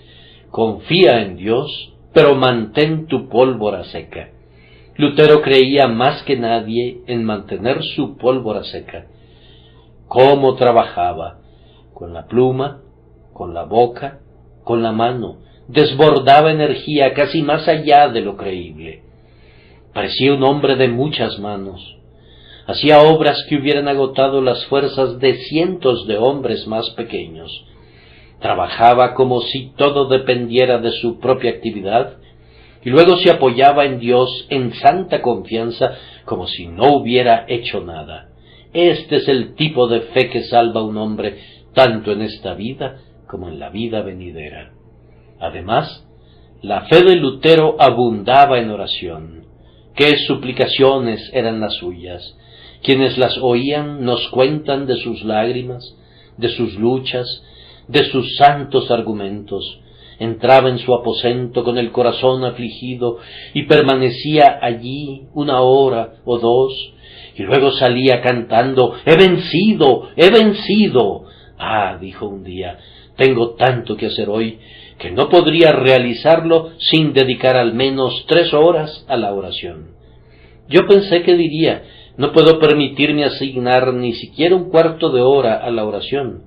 «Confía en Dios, pero mantén tu pólvora seca». Lutero creía más que nadie en mantener su pólvora seca. ¿Cómo trabajaba? Con la pluma, con la boca, con la mano. Desbordaba energía casi más allá de lo creíble. Parecía un hombre de muchas manos. Hacía obras que hubieran agotado las fuerzas de cientos de hombres más pequeños. Trabajaba como si todo dependiera de su propia actividad, y luego se apoyaba en Dios en santa confianza, como si no hubiera hecho nada. Este es el tipo de fe que salva a un hombre, tanto en esta vida como en la vida venidera. Además, la fe de Lutero abundaba en oración. ¿Qué suplicaciones eran las suyas? Quienes las oían nos cuentan de sus lágrimas, de sus luchas, de sus santos argumentos. Entraba en su aposento con el corazón afligido y permanecía allí 1 hora o 2, y luego salía cantando: «¡He vencido! ¡He vencido!». «Ah», dijo un día, «tengo tanto que hacer hoy que no podría realizarlo sin dedicar al menos 3 horas a la oración». Yo pensé que diría: «No puedo permitirme asignar ni siquiera 1/4 de hora a la oración».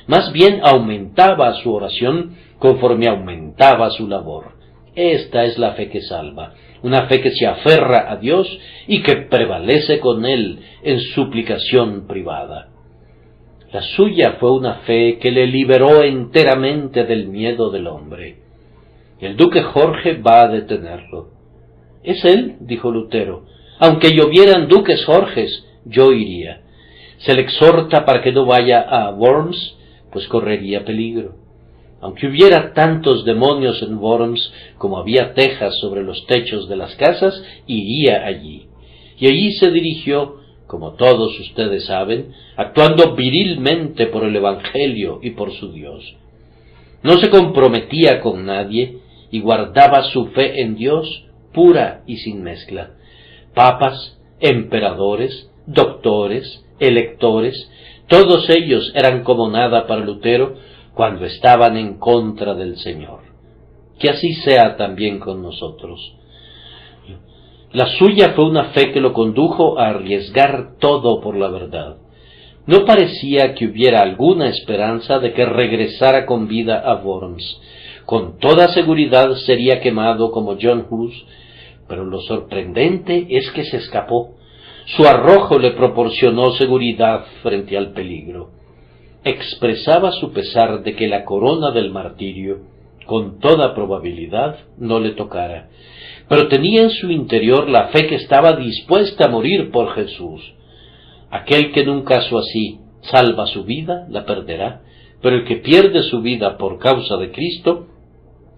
Más bien aumentaba su oración conforme aumentaba su labor. Esta es la fe que salva, una fe que se aferra a Dios y que prevalece con Él en suplicación privada. La suya fue una fe que le liberó enteramente del miedo del hombre. El duque Jorge va a detenerlo. «Es él», dijo Lutero. «Aunque llovieran duques Jorges, yo iría». Se le exhorta para que no vaya a Worms, pues correría peligro. Aunque hubiera tantos demonios en Worms como había tejas sobre los techos de las casas, iría allí. Y allí se dirigió, como todos ustedes saben, actuando virilmente por el Evangelio y por su Dios. No se comprometía con nadie y guardaba su fe en Dios pura y sin mezcla. Papas, emperadores, doctores, electores, todos ellos eran como nada para Lutero cuando estaban en contra del Señor. Que así sea también con nosotros. La suya fue una fe que lo condujo a arriesgar todo por la verdad. No parecía que hubiera alguna esperanza de que regresara con vida a Worms. Con toda seguridad sería quemado como John Hus, pero lo sorprendente es que se escapó. Su arrojo le proporcionó seguridad frente al peligro. Expresaba su pesar de que la corona del martirio, con toda probabilidad no le tocara, pero tenía en su interior la fe que estaba dispuesta a morir por Jesús. Aquel que en un caso así salva su vida, la perderá, pero el que pierde su vida por causa de Cristo,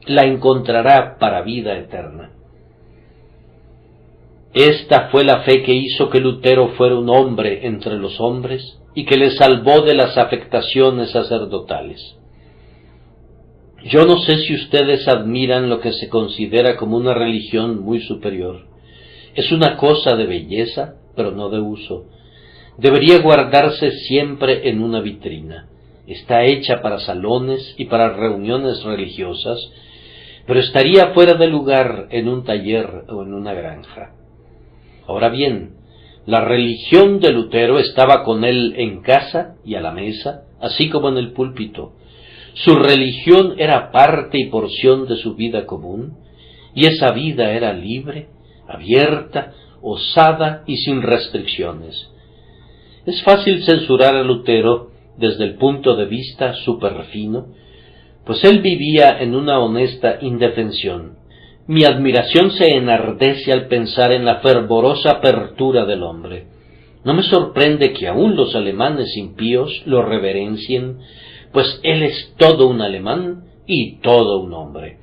la encontrará para vida eterna. Esta fue la fe que hizo que Lutero fuera un hombre entre los hombres y que le salvó de las afectaciones sacerdotales. Yo no sé si ustedes admiran lo que se considera como una religión muy superior. Es una cosa de belleza, pero no de uso. Debería guardarse siempre en una vitrina. Está hecha para salones y para reuniones religiosas, pero estaría fuera de lugar en un taller o en una granja. Ahora bien, la religión de Lutero estaba con él en casa y a la mesa, así como en el púlpito. Su religión era parte y porción de su vida común, y esa vida era libre, abierta, osada y sin restricciones. Es fácil censurar a Lutero desde el punto de vista superfino, pues él vivía en una honesta indefensión. Mi admiración se enardece al pensar en la fervorosa apertura del hombre. No me sorprende que aún los alemanes impíos lo reverencien, pues él es todo un alemán y todo un hombre.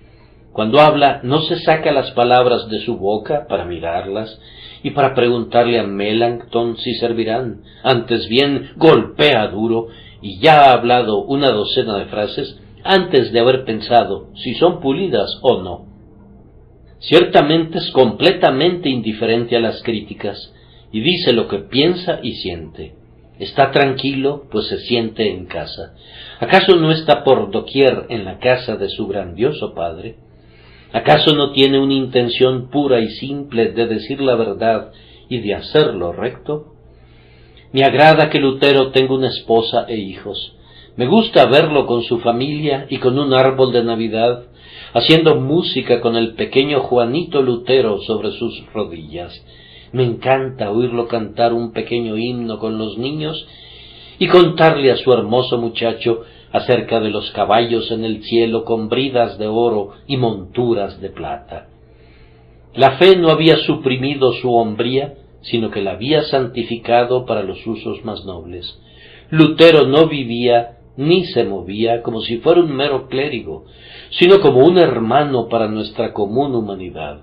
Cuando habla, no se saca las palabras de su boca para mirarlas y para preguntarle a Melanchthon si servirán. Antes bien, golpea duro y ya ha hablado una docena de frases antes de haber pensado si son pulidas o no. Ciertamente es completamente indiferente a las críticas y dice lo que piensa y siente. Está tranquilo, pues se siente en casa. ¿Acaso no está por doquier en la casa de su grandioso Padre? ¿Acaso no tiene una intención pura y simple de decir la verdad y de hacer lo recto? Me agrada que Lutero tenga una esposa e hijos. Me gusta verlo con su familia y con un árbol de Navidad, haciendo música con el pequeño Juanito Lutero sobre sus rodillas. Me encanta oírlo cantar un pequeño himno con los niños y contarle a su hermoso muchacho acerca de los caballos en el cielo con bridas de oro y monturas de plata. La fe no había suprimido su hombría, sino que la había santificado para los usos más nobles. Lutero no vivía ni se movía como si fuera un mero clérigo, sino como un hermano para nuestra común humanidad.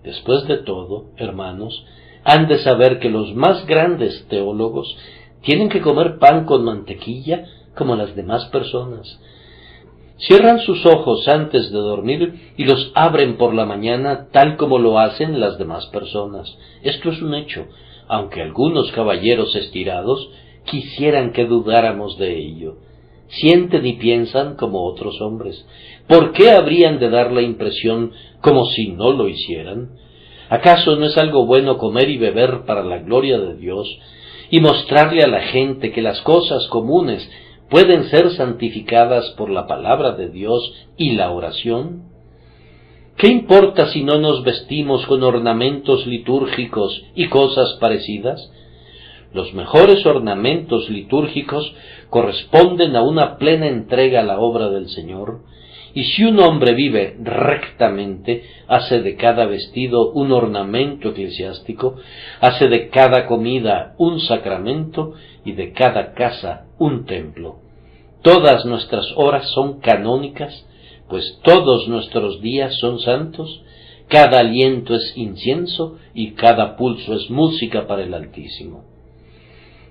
Después de todo, hermanos, han de saber que los más grandes teólogos tienen que comer pan con mantequilla como las demás personas. Cierran sus ojos antes de dormir y los abren por la mañana tal como lo hacen las demás personas. Esto es un hecho, aunque algunos caballeros estirados quisieran que dudáramos de ello. Sienten y piensan como otros hombres. ¿Por qué habrían de dar la impresión como si no lo hicieran? ¿Acaso no es algo bueno comer y beber para la gloria de Dios y mostrarle a la gente que las cosas comunes pueden ser santificadas por la palabra de Dios y la oración? ¿Qué importa si no nos vestimos con ornamentos litúrgicos y cosas parecidas? Los mejores ornamentos litúrgicos corresponden a una plena entrega a la obra del Señor, y si un hombre vive rectamente, hace de cada vestido un ornamento eclesiástico, hace de cada comida un sacramento y de cada casa un templo. Todas nuestras horas son canónicas, pues todos nuestros días son santos, cada aliento es incienso y cada pulso es música para el Altísimo.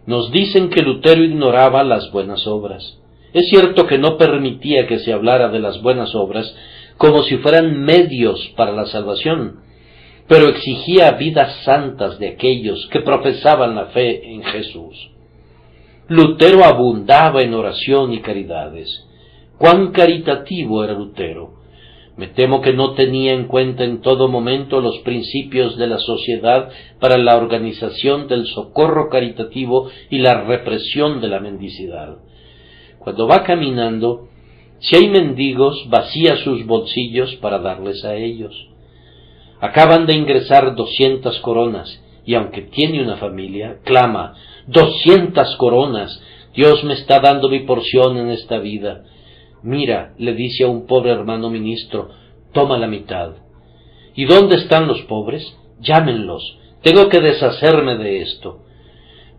Nos dicen que Lutero ignoraba las buenas obras. Es cierto que no permitía que se hablara de las buenas obras como si fueran medios para la salvación, pero exigía vidas santas de aquellos que profesaban la fe en Jesús. Lutero abundaba en oración y caridades. ¡Cuán caritativo era Lutero! Me temo que no tenía en cuenta en todo momento los principios de la sociedad para la organización del socorro caritativo y la represión de la mendicidad. Cuando va caminando, si hay mendigos, vacía sus bolsillos para darles a ellos. Acaban de ingresar 200 coronas, y aunque tiene una familia, clama: 200 coronas, Dios me está dando mi porción en esta vida. Mira, le dice a un pobre hermano ministro, toma la mitad. ¿Y dónde están los pobres? Llámenlos, tengo que deshacerme de esto.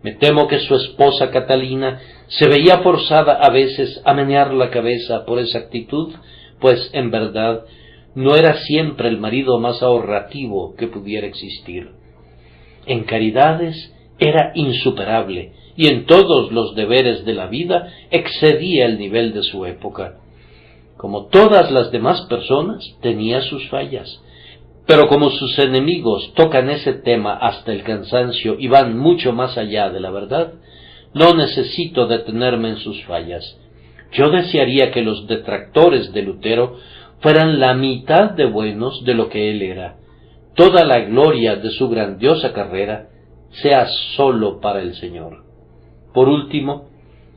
Me temo que su esposa Catalina se veía forzada a veces a menear la cabeza por esa actitud, pues en verdad no era siempre el marido más ahorrativo que pudiera existir. En caridades era insuperable y en todos los deberes de la vida excedía el nivel de su época. Como todas las demás personas, tenía sus fallas, pero como sus enemigos tocan ese tema hasta el cansancio y van mucho más allá de la verdad, no necesito detenerme en sus fallas. Yo desearía que los detractores de Lutero fueran la mitad de buenos de lo que él era. Toda la gloria de su grandiosa carrera sea sólo para el Señor. Por último,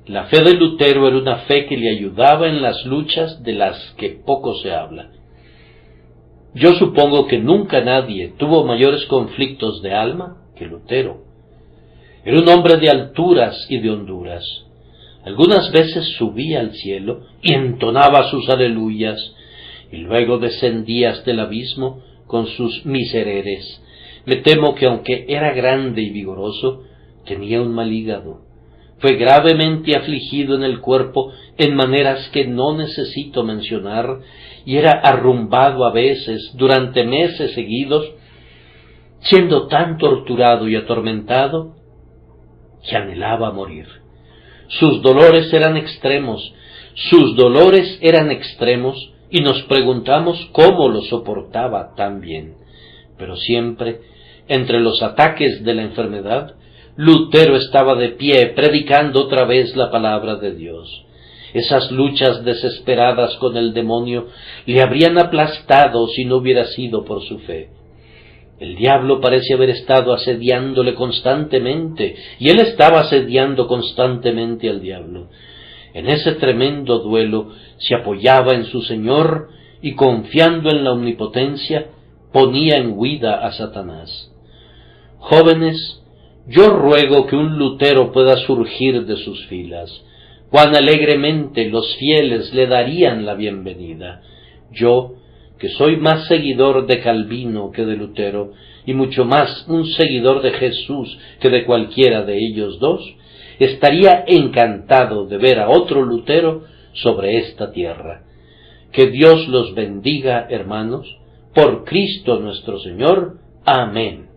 la fe de Lutero era una fe que le ayudaba en las luchas de las que poco se habla. Yo supongo que nunca nadie tuvo mayores conflictos de alma que Lutero. Era un hombre de alturas y de honduras. Algunas veces subía al cielo y entonaba sus aleluyas, y luego descendía hasta el abismo con sus misereres. Me temo que aunque era grande y vigoroso, tenía un mal hígado. Fue gravemente afligido en el cuerpo en maneras que no necesito mencionar, y era arrumbado a veces durante meses seguidos, siendo tan torturado y atormentado que anhelaba morir. Sus dolores eran extremos, y nos preguntamos cómo lo soportaba tan bien. Pero siempre, entre los ataques de la enfermedad, Lutero estaba de pie predicando otra vez la palabra de Dios. Esas luchas desesperadas con el demonio le habrían aplastado si no hubiera sido por su fe. El diablo parece haber estado asediándole constantemente, y él estaba asediando constantemente al diablo. En ese tremendo duelo se apoyaba en su Señor y, confiando en la omnipotencia, ponía en huida a Satanás. Jóvenes, yo ruego que un Lutero pueda surgir de sus filas. Cuán alegremente los fieles le darían la bienvenida. Yo, que soy más seguidor de Calvino que de Lutero, y mucho más un seguidor de Jesús que de cualquiera de ellos dos, estaría encantado de ver a otro Lutero sobre esta tierra. Que Dios los bendiga, hermanos, por Cristo nuestro Señor. Amén.